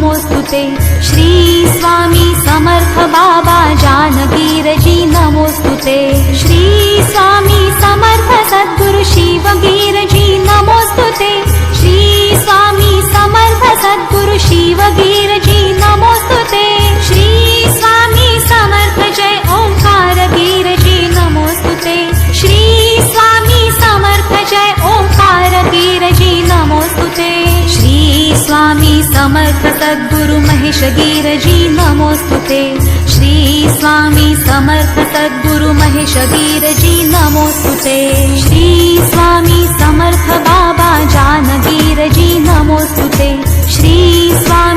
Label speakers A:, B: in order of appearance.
A: नमोस्तुते। श्री स्वामी समर्थ बाबा जानकीरजी नमोस्तुते। श्री स्वामी समर्थ सद्गुरु शिवगीरजी नमोस्तुते। श्री स्वामी समर्थ सद्गुरु शिवगीरजी नमोस्तुते। श्री स्वामी समर्थ जय ओंकार गिरजी नमोस्तुते। श्री स्वामी समर्थ जय ओंकार गिरजी नमोस्तुते। श्री स्वामी समर्थ सद्गुरु महेश गिरजी नमोस्तुते। श्री स्वामी समर्थ सद्गुरु महेश गिरजी नमोस्तुते। श्री स्वामी समर्थ बाबा जानकीरजी नमोस्तुते। श्री स्वामी